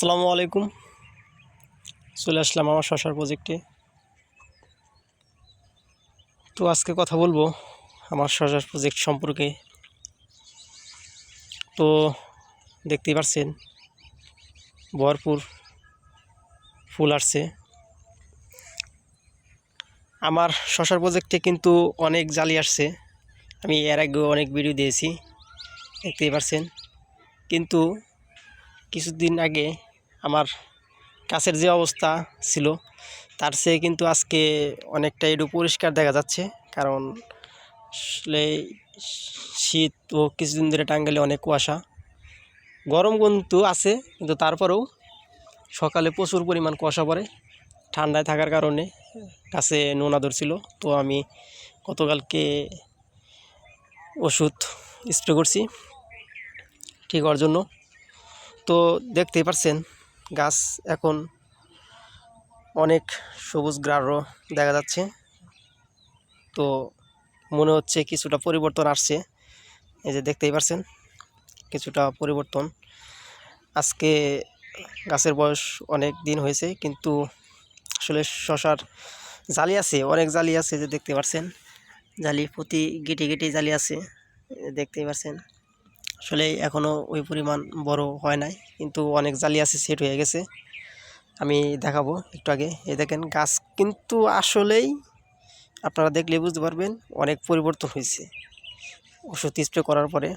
আসসালামু আলাইকুম। চলে আসলাম আমার শশার প্রজেক্টে। তো আজকে কথা বলবো আমার শশার প্রজেক্ট সম্পর্কে। তো দেখতেই পাচ্ছেন ভরপুর ফুল আসছে। আমার শশার প্রজেক্টে কিন্তু অনেক জালি আসছে। আমি এর আগে অনেক ভিডিও দিয়েছি, দেখতেই পাচ্ছেন। কিন্তু কিছুদিন আগে আমার গাছের যে অবস্থা ছিল তার চেয়ে কিন্তু আজকে অনেকটা একটু পরিষ্কার দেখা যাচ্ছে। কারণ আসলে শীত ও কিছুদিন ধরে টাঙ্গাইলে অনেক কুয়াশা, গরম কিন্তু আছে, কিন্তু তারপরেও সকালে প্রচুর পরিমাণ কুয়াশা পড়ে। ঠান্ডায় থাকার কারণে গাছে নোনা ধরছিল। তো আমি গতকালকে ওষুধ স্প্রে করছি ঠিক হওয়ার জন্য। তো দেখতেই পাচ্ছেন গাছ এখন অনেক সবুজ গ্রাহ্য দেখা যাচ্ছে। তো মনে হচ্ছে কিছুটা পরিবর্তন আসছে। এই যে দেখতেই পাচ্ছেন কিছুটা পরিবর্তন। আজকে গাছের বয়স অনেক দিন হয়েছে, কিন্তু আসলে শশার জালি আছে, অনেক জালি আছে, যে দেখতে পাচ্ছেন জালি প্রতি গিটে গিটে জালি আছে, দেখতেই পাচ্ছেন। আসলে এখনও ওই পরিমাণ বড় হয় নাই, কিন্তু অনেক জালি আছে, সেট হয়ে গেছে। আমি দেখাবো একটু আগে। এই দেখেন গাছ কিন্তু আসলেই আপনারা দেখলে বুঝতে পারবেন অনেক পরিবর্তন হয়েছে ওষুধ স্প্রে করার পরে।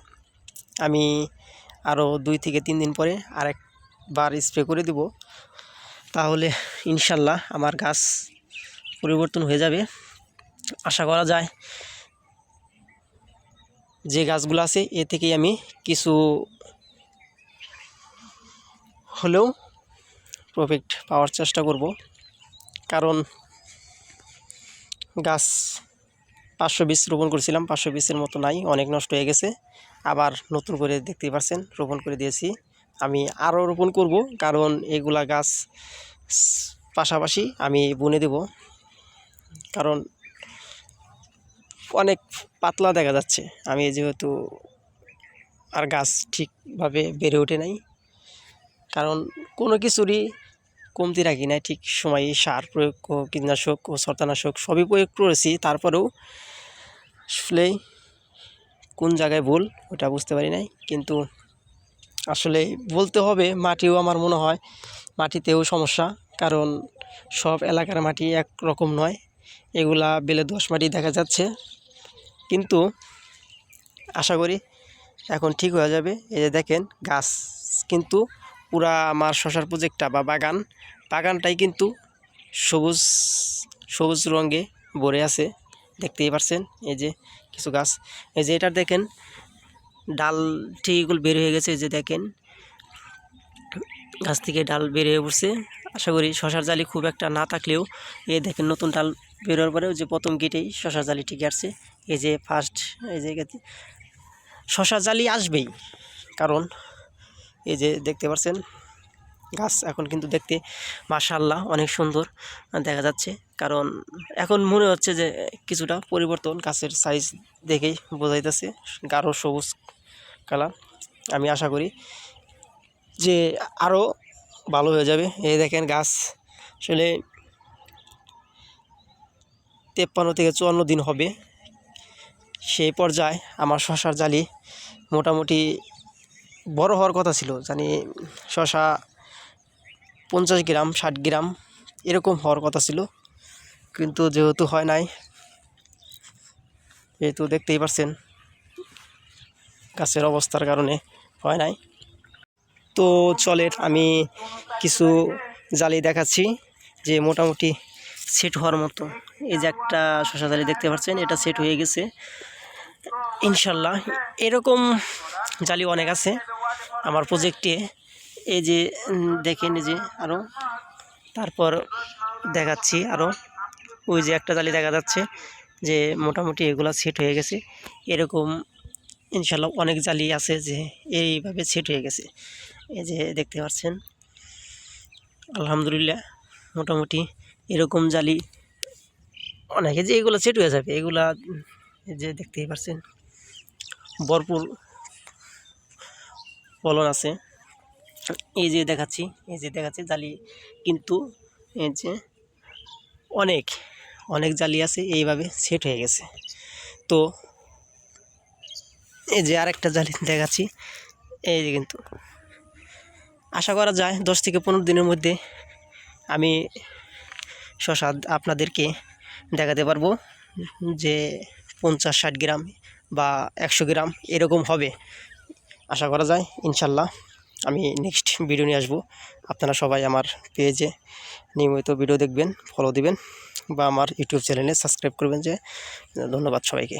আমি আরও 2 থেকে 3 দিন পরে আরেকবার স্প্রে করে দিব, তাহলে ইনশাল্লাহ আমার গাছ পরিবর্তন হয়ে যাবে। আশা করা যায় যে গাছগুলো আছে এ থেকেই আমি কিছু হলেও প্রফিট পাওয়ার চেষ্টা করব। কারণ গাছ 520 রোপণ করেছিলাম, 520-এর মতো নাই, অনেক নষ্ট হয়ে গেছে। আবার নতুন করে দেখতেই পাচ্ছেন রোপণ করে দিয়েছি। আমি আরও রোপণ করব, কারণ এগুলা গাছ পাশাপাশি আমি বুনে দেব। কারণ অনেক পাতলা দেখা যাচ্ছে, আমি যেহেতু আর গাছ ঠিকভাবে বেড়ে ওঠে নাই, কারণ কোনো কিছুরই কমতি রাখি নাই। ঠিক সময়ে সার প্রয়োগ ও কীটনাশক ও ছত্রাকনাশক সবই প্রয়োগ করেছি, তারপরেও আসলে কোন জায়গায় ভুল ওটা বুঝতে পারি নাই। কিন্তু আসলে বলতে হবে মাটিও আমার মনে হয় মাটিতেও সমস্যা, কারণ সব এলাকার মাটি একরকম নয়। এগুলা বেলে দোআঁশ মাটি দেখা যাচ্ছে, কিন্তু আশা করি এখন ঠিক হয়ে যাবে। এই যে দেখেন গাছ কিন্তু পুরা আমার শশার প্রজেক্টটা বা বাগানটাই কিন্তু সবুজ সবুজ রঙে ভরে আছে, দেখতেই পাচ্ছেন। এই যে কিছু গাছ, এই যে এটা দেখেন ডাল ঠিকগুলো বের হয়ে গেছে, যে দেখেন গাছ থেকে ডাল বের হয়ে পড়ছে। আশা করি শশার জালি খুব একটা না থাকলেও এই দেখেন নতুন ডাল বেরোর পরেও যে প্রথম গেটেই শশার জালি ঠিক আসছে। এই যে ফার্স্ট এই জায়গাতে শশা জালি আসবেই, কারণ এই যে দেখতে পাচ্ছেন গাছ এখন কিন্তু দেখতে মাশাআল্লাহ অনেক সুন্দর দেখা যাচ্ছে। কারণ এখন মনে হচ্ছে যে কিছুটা পরিবর্তন গাছের সাইজ দেখেই বোঝা যাচ্ছে, গাঢ় সবুজ কালার। আমি আশা করি যে আরও ভালো হয়ে যাবে। এই দেখেন গাছ আসলে 53 থেকে 54 দিন হবে, সেই পর্যায়ে আমার শশার জালি মোটামুটি বড় হওয়ার কথা ছিল। জানি শশা 50 গ্রাম 60 গ্রাম এরকম হওয়ার কথা ছিল, কিন্তু যেহেতু হয় নাই, যেহেতু দেখতেই পাচ্ছেন গাছের অবস্থার কারণে হয় নাই। তো চলেন আমি কিছু জালি দেখাচ্ছি যে মোটামুটি সেট হওয়ার মতো। এই যে একটা শশা জালি দেখতে পাচ্ছেন, এটা সেট হয়ে গেছে ইনশাল্লাহ। এরকম জালি অনেক আছে আমার প্রজেক্টে। এই যে দেখেন, এই যে আরও তারপর দেখাচ্ছি আরও। ওই যে একটা জালি দেখা যাচ্ছে, যে মোটামুটি এগুলা সেট হয়ে গেছে। এরকম ইনশাল্লাহ অনেক জালি আছে যে এইভাবে সেট হয়ে গেছে। এই যে দেখতে পাচ্ছেন আলহামদুলিল্লাহ মোটামুটি এরকম জালি অনেকে যে এগুলো সেট হয়ে যাবে। এগুলা যে দেখতেই পাচ্ছেন ভরপুর ফলন আছে। এই যে দেখাচ্ছি, জালি, কিন্তু এই যে অনেক অনেক জালি আছে এইভাবে সেট হয়ে গেছে। তো এই যে আরেকটা জালি দেখাচ্ছি, এই যে কিন্তু আশা করা যায় 10 থেকে 15 দিনের মধ্যে আমি শশা আপনাদেরকে দেখাতে পারবো যে 50-60 গ্রাম বা 100 গ্রাম এরকম হবে আশা করা যায়। ইনশাল্লাহ আমি নেক্সট ভিডিও নিয়ে আসবো। আপনারা সবাই আমার পেজে নিয়মিত ভিডিও দেখবেন, ফলো দিবেন বা আমার ইউটিউব চ্যানেলে সাবস্ক্রাইব করবেন। ধন্যবাদ সবাইকে।